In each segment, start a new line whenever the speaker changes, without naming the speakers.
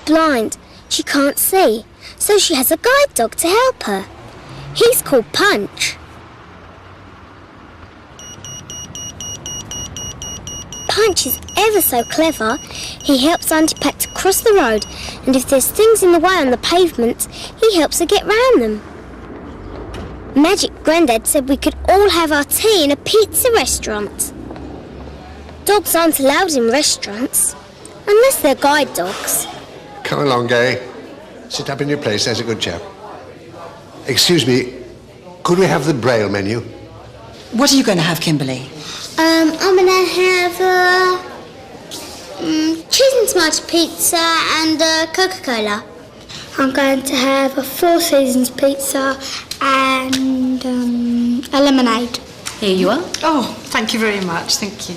blind. She can't see, so she has a guide dog to help her. He's called Punch. Punch is ever so clever. He helps Auntie Pat to cross the road, and if there's things in the way on the pavement, he helps her get round them. Magic Grandad said we could all have our tea in a pizza restaurant. Dogs aren't allowed in restaurants, unless they're guide dogs.
Come along, Gary. Sit up in your place, there's a good chap. Excuse me, could we have the Braille menu?
What are you going to have, Kimberly?
I'm going to have cheese and tomato pizza and Coca-Cola. I'm going to have a Four Seasons pizza and a lemonade.
Here you are.
Oh, thank you very much, thank you.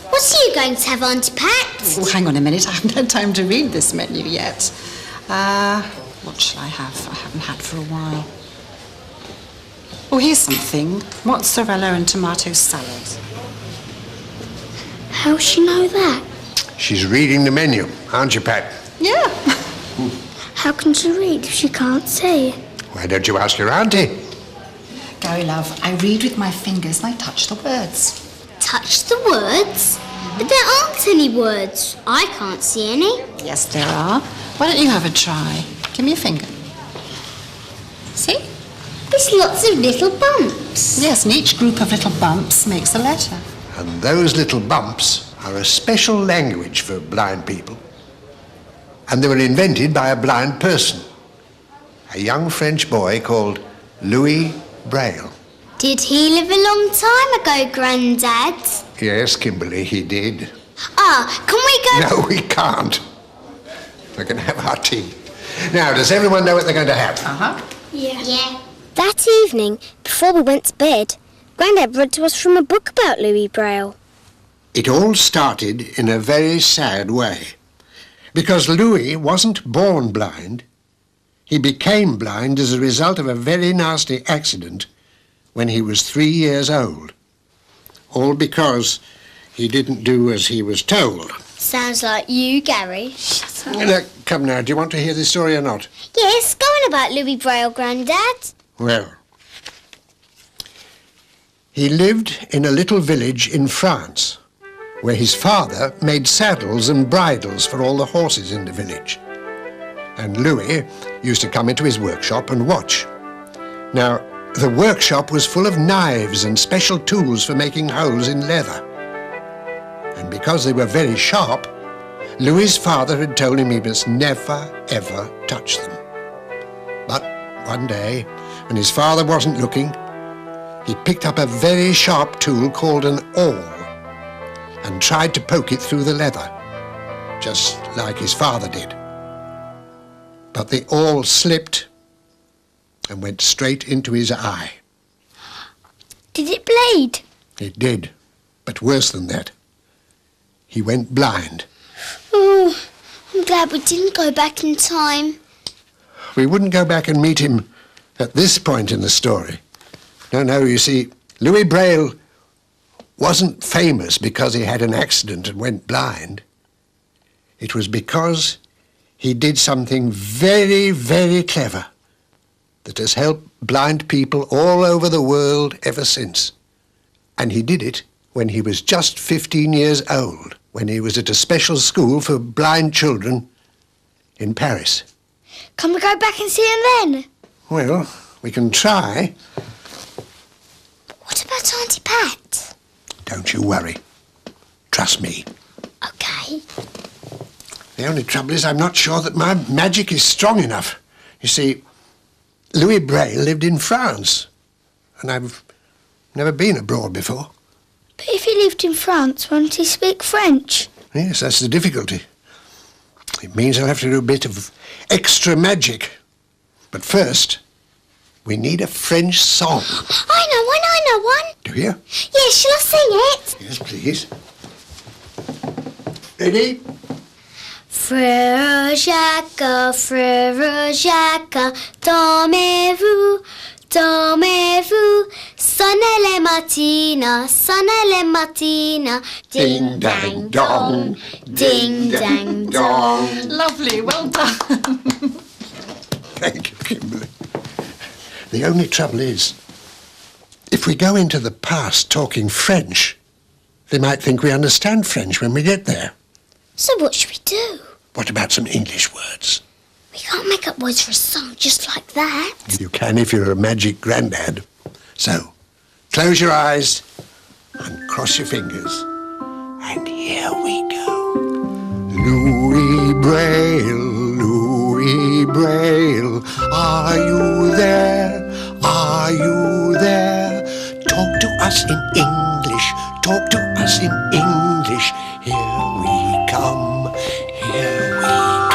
What are you going to have, Auntie Pat?
Oh, hang on a minute, I haven't had time to read this menu yet. What shall I have? I haven't had for a while. Oh, here's something. Mozzarella and tomato salad.
How's she know that?
She's reading the menu, aren't you, Pat?
Yeah.
How can she read if she can't see?
Why don't you ask your auntie?
Gary, love, I read with my fingers and I touch the words.
Touch the words? But there aren't any words. I can't see any.
Yes, there are. Why don't you have a try? Give me a finger. See?
There's lots of little bumps.
Yes, and each group of little bumps makes a letter.
And those little bumps are a special language for blind people. And they were invented by a blind person, a young French boy called Louis Braille.
Did he live a long time ago, Grandad?
Yes, Kimberly, he did.
Can we go...
No, we can't. We're going to have our tea. Now, does everyone know what they're going to have?
Uh-huh.
Yeah. That evening, before we went to bed, Grandad read to us from a book about Louis Braille.
It all started in a very sad way. Because Louis wasn't born blind. He became blind as a result of a very nasty accident when he was 3 years old. All because he didn't do as he was told.
Sounds like you, Gary.
Now, come now, do you want to hear this story or not?
Yes, go on about Louis Braille, Grandad.
Well, he lived in a little village in France where his father made saddles and bridles for all the horses in the village. And Louis used to come into his workshop and watch. Now, the workshop was full of knives and special tools for making holes in leather. And because they were very sharp, Louis's father had told him he must never, ever touch them. But one day, when his father wasn't looking, he picked up a very sharp tool called an awl and tried to poke it through the leather, just like his father did. But the awl slipped and went straight into his eye.
Did it bleed?
It did, but worse than that. He went blind.
Oh, I'm glad we didn't go back in time.
We wouldn't go back and meet him at this point in the story. No, you see, Louis Braille wasn't famous because he had an accident and went blind. It was because he did something very, very clever that has helped blind people all over the world ever since. And he did it when he was just 15 years old, when he was at a special school for blind children in Paris.
Can we go back and see him then?
Well, we can try.
What about Auntie Pat?
Don't you worry. Trust me.
OK.
The only trouble is I'm not sure that my magic is strong enough. You see, Louis Braille lived in France, and I've never been abroad before.
But if he lived in France, won't he speak French?
Yes, that's the difficulty. It means I'll have to do a bit of extra magic. But first, we need a French song.
I know one.
Do you?
Yes, shall I sing it?
Yes, please. Ready?
Frère Jacques, dormez-vous, sonnez les mattina, sonne mattina, ding dang dong, ding dang dong.
Lovely, well done.
Thank you, Kimberly. The only trouble is, if we go into the past talking French, they might think we understand French when we get there.
So what should we do?
What about some English words?
We can't make up words for a song just like that.
You can if you're a magic grandad. So, close your eyes and cross your fingers. And here we go. Louis Braille, Louis Braille, are you there? Are you there? Talk to us in English, talk to us in English. Here we come, here we come.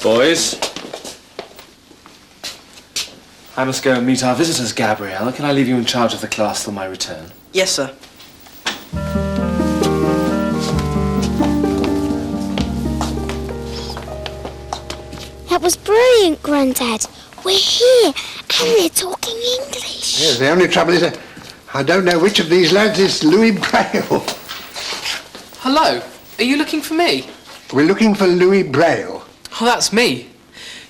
Boys, I must go and meet our visitors, Gabrielle. Can I leave you in charge of the class till my return?
Yes, sir.
That was brilliant, Grandad. We're here and they're talking English.
Yes, the only trouble is I don't know which of these lads is Louis Braille.
Hello, are you looking for me?
We're looking for Louis Braille.
Oh, that's me.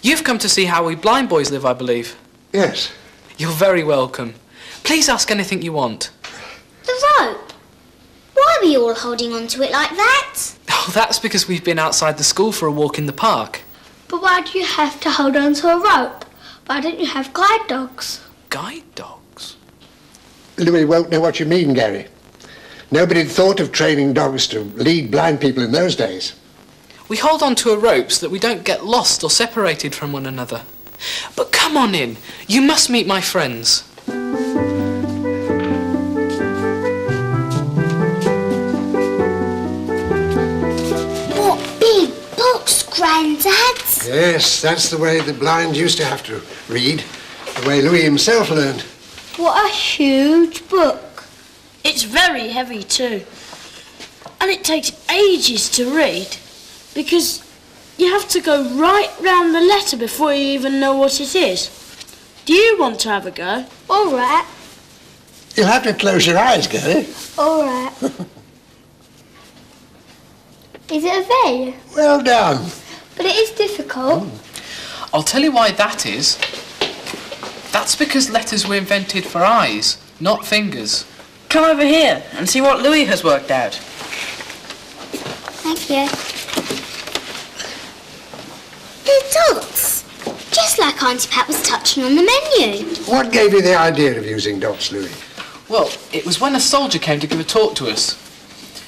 You've come to see how we blind boys live, I believe.
Yes.
You're very welcome. Please ask anything you want.
The rope. Why are we all holding on to it like that?
Oh, that's because we've been outside the school for a walk in the park.
But why do you have to hold on to a rope? Why don't you have guide dogs?
Guide dogs?
Louis won't know what you mean, Gary. Nobody'd thought of training dogs to lead blind people in those days.
We hold on to a rope so that we don't get lost or separated from one another. But come on in. You must meet my friends.
What big books, Grandad!
Yes, that's the way the blind used to have to read, the way Louis himself learned.
What a huge book. It's very heavy too. And it takes ages to read because you have to go right round the letter before you even know what it is. Do you want to have a go?
All right,
You'll have to close your eyes, Gary.
all right. Is it a V?
Well done.
But it is difficult.
I'll tell you why that is. That's because letters were invented for eyes, not fingers.
Come over here and see what Louis has worked out.
Thank you. They're dots. Just like Auntie Pat was touching on the menu.
What gave you the idea of using dots, Louis?
Well, it was when a soldier came to give a talk to us.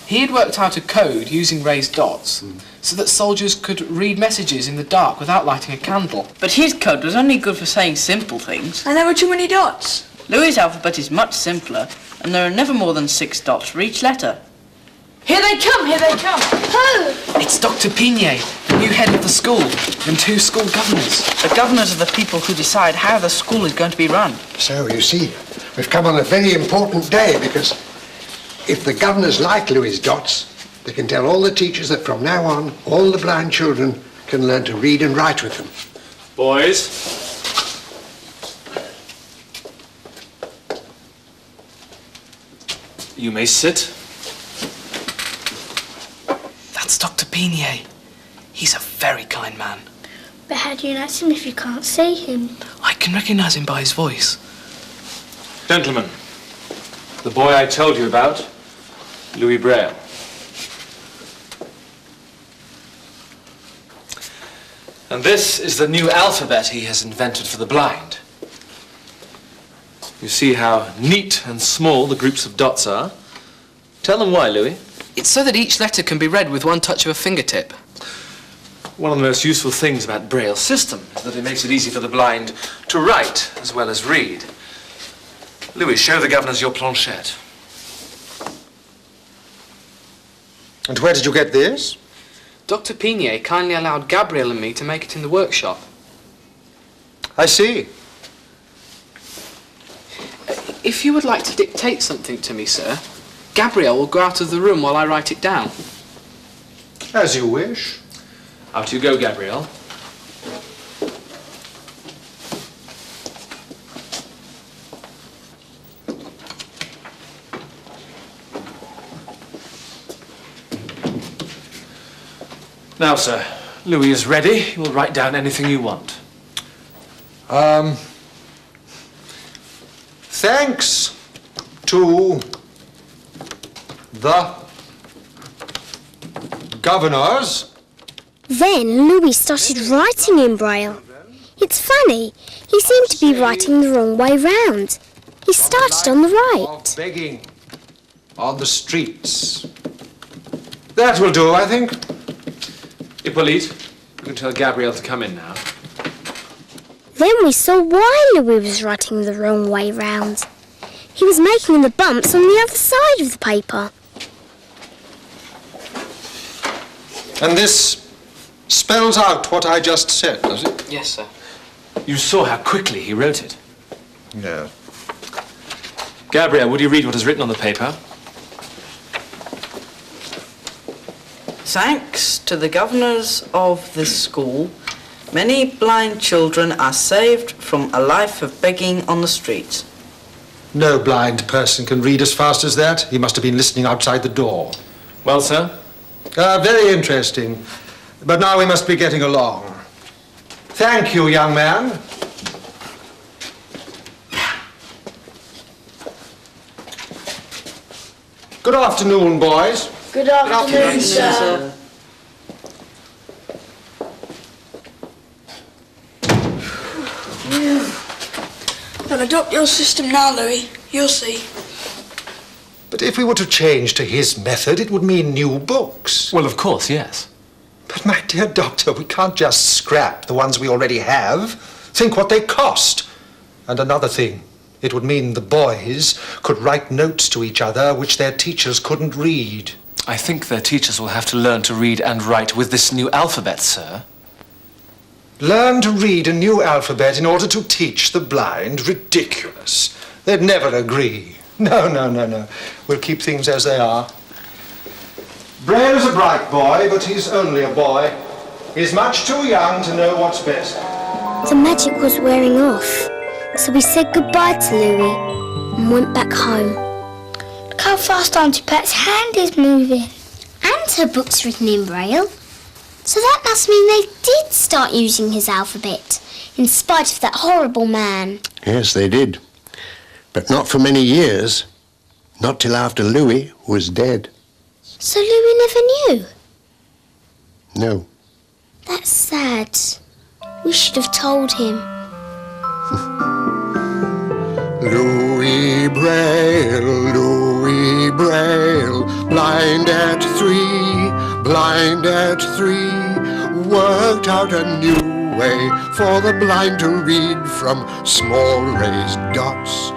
He had worked out a code using raised dots so that soldiers could read messages in the dark without lighting a candle.
But his code was only good for saying simple things.
And there were too many dots.
Louis' alphabet is much simpler, and there are never more than 6 dots for each letter.
Here they come, here they come. Who?
It's Dr. Pinier, the new head of the school, and 2 school governors.
The governors are the people who decide how the school is going to be run.
So, you see, we've come on a very important day because if the governors like Louis' dots, they can tell all the teachers that from now on, all the blind children can learn to read and write with them.
Boys, you may sit.
That's Dr. Pinier. He's a very kind man.
But how do you notice him if you can't see him?
I can recognise him by his voice.
Gentlemen, the boy I told you about, Louis Braille. And this is the new alphabet he has invented for the blind. You see how neat and small the groups of dots are? Tell them why, Louis.
It's so that each letter can be read with one touch of a fingertip.
One of the most useful things about Braille's system is that it makes it easy for the blind to write as well as read. Louis, show the governors your planchette.
And where did you get this?
Dr. Pinier kindly allowed Gabrielle and me to make it in the workshop.
I see.
If you would like to dictate something to me, sir, Gabrielle will go out of the room while I write it down.
As you wish.
Out you go, Gabrielle. Now, sir, Louis is ready. He will write down anything you want.
Thanks to the governors.
Then Louis started writing in Braille. It's funny, he seemed to be writing the wrong way round. He started on the right.
Of begging on the streets. That will do, I think.
Hippolyte, you can tell Gabrielle to come in now.
Then we saw why Louis was writing the wrong way round. He was making the bumps on the other side of the paper.
And this spells out what I just said, does it?
Yes, sir.
You saw how quickly he wrote it.
Yeah.
Gabrielle, would you read what is written on the paper?
Thanks to the governors of this school, many blind children are saved from a life of begging on the streets.
No blind person can read as fast as that. He must have been listening outside the door.
Well, sir?
Very interesting. But now we must be getting along. Thank you, young man. Good afternoon, boys.
Good afternoon,
Sir.
They'll adopt your system now, Louis. You'll see.
But if we were to change to his method, it would mean new books.
Well, of course, yes.
But my dear doctor, we can't just scrap the ones we already have. Think what they cost. And another thing, it would mean the boys could write notes to each other which their teachers couldn't read.
I think their teachers will have to learn to read and write with this new alphabet, sir.
Learn to read a new alphabet in order to teach the blind? Ridiculous. They'd never agree. No. We'll keep things as they are. Braille's a bright boy, but he's only a boy. He's much too young to know what's best.
The magic was wearing off, so we said goodbye to Louis and went back home.
Look how fast Auntie Pet's hand is moving.
And her book's written in Braille. So that must mean they did start using his alphabet, in spite of that horrible man.
Yes, they did. But not for many years. Not till after Louis was dead.
So Louis never knew?
No.
That's sad. We should have told him.
Louis Braille, blind at 3, worked out a new way for the blind to read from small raised dots.